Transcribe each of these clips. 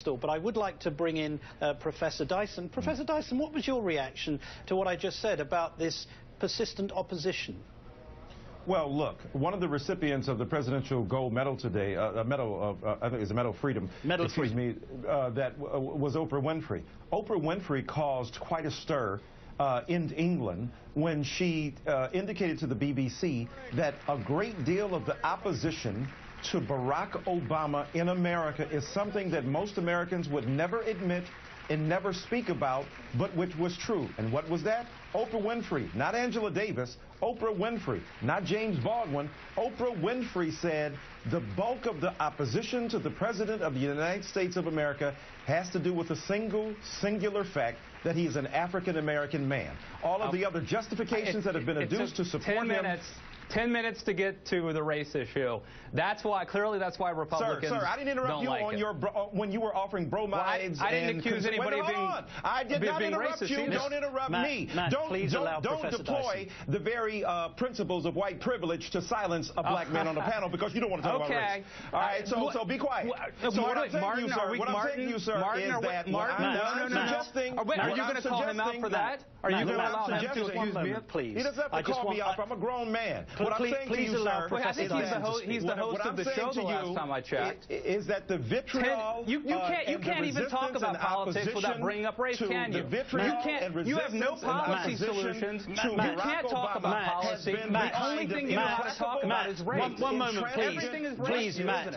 But I would like to bring in Professor Dyson. Professor Dyson, what was your reaction to what I just said about this persistent opposition? Well, look, one of the recipients of the Presidential Gold Medal today, a medal of, I think it's a Medal of Freedom, excuse me, that was Oprah Winfrey. Oprah Winfrey caused quite a stir in England when she indicated to the BBC that a great deal of the opposition to Barack Obama in America is something that most Americans would never admit and never speak about, but which was true. And what was that? Oprah Winfrey, not Angela Davis, Oprah Winfrey, not James Baldwin. Oprah Winfrey said the bulk of the opposition to the President of the United States of America has to do with a singular fact that he is an African-American man. All of the other justifications that have been adduced to support him. 10 minutes to get to the race issue. That's why, clearly, that's why Republicans Sir, I didn't interrupt you on your when you were offering bromides. Well, I didn't accuse anybody of being I did not interrupt racist you. either. Don't interrupt me. Matt, Don't deploy the very principles of white privilege to silence a black man on the panel because you don't want to talk about race. All right, so be quiet. So what I'm saying to you, sir, is that I'm suggesting. Are you going to call him out for that? Are you going to allow him to accuse me? Please. He doesn't have to call me out. I'm a grown man. What I'm saying to you, sir, I think he's the host of the show the last time I checked. Is that the vitriol? You can't even talk about politics without bringing up race, can you? You have no policy solutions. You can't talk about policy. The only thing you know how to talk about is race. One moment, please. Please, Matt.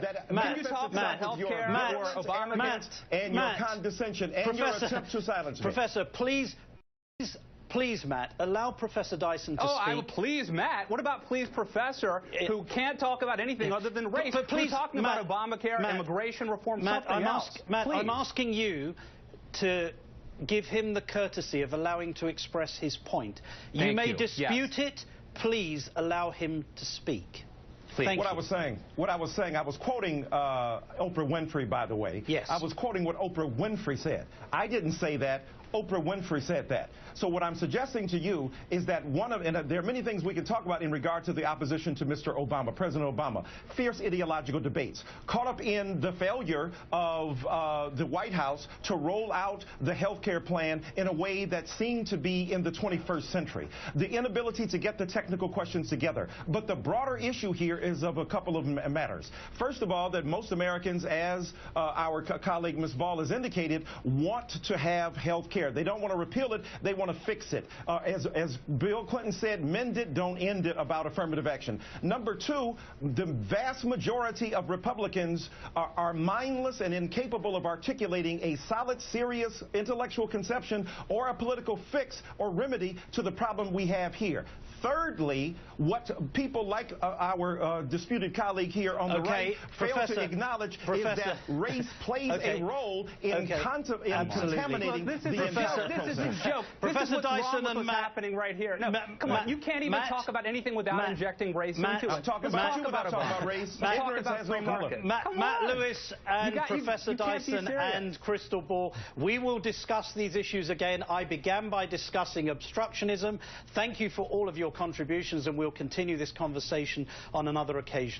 You talk about health care or Obamacare and your condescension and your attempt to silence me. Professor, please, Matt, allow Professor Dyson to speak. Please, Matt. What about please, Professor, who can't talk about anything other than race? But please, we're talking about Obamacare, immigration reform, something else. Matt, I'm asking you to give him the courtesy of allowing to express his point. You may dispute it. Please allow him to speak. What I was saying, I was quoting Oprah Winfrey, by the way. Yes. I was quoting what Oprah Winfrey said. I didn't say that. Oprah Winfrey said that. So what I'm suggesting to you is that and there are many things we can talk about in regard to the opposition to Mr. Obama, President Obama. Fierce ideological debates, caught up in the failure of the White House to roll out the health care plan in a way that seemed to be in the 21st century. The inability to get the technical questions together. But the broader issue here is of a couple of matters. First of all, that most Americans, as our colleague Ms. Ball has indicated, want to have health care. They don't want to repeal it. They want to fix it. As Bill Clinton said, mend it, don't end it about affirmative action. Number two, the vast majority of Republicans are mindless and incapable of articulating a solid, serious intellectual conception or a political fix or remedy to the problem we have here. Thirdly, what people like our disputed colleague here on the right fail to acknowledge is that race plays a role in contaminating the entire process. This is a joke. Professor Dyson and Matt happening right here. No, come on. You can't even talk about anything without injecting race into it. I'm talking about you without talking about race. Ignorance has no color. Matt Lewis and Professor Dyson and Crystal Ball, we will discuss these issues again. I began by discussing obstructionism. Thank you for all of your contributions, and we'll continue this conversation on another occasion.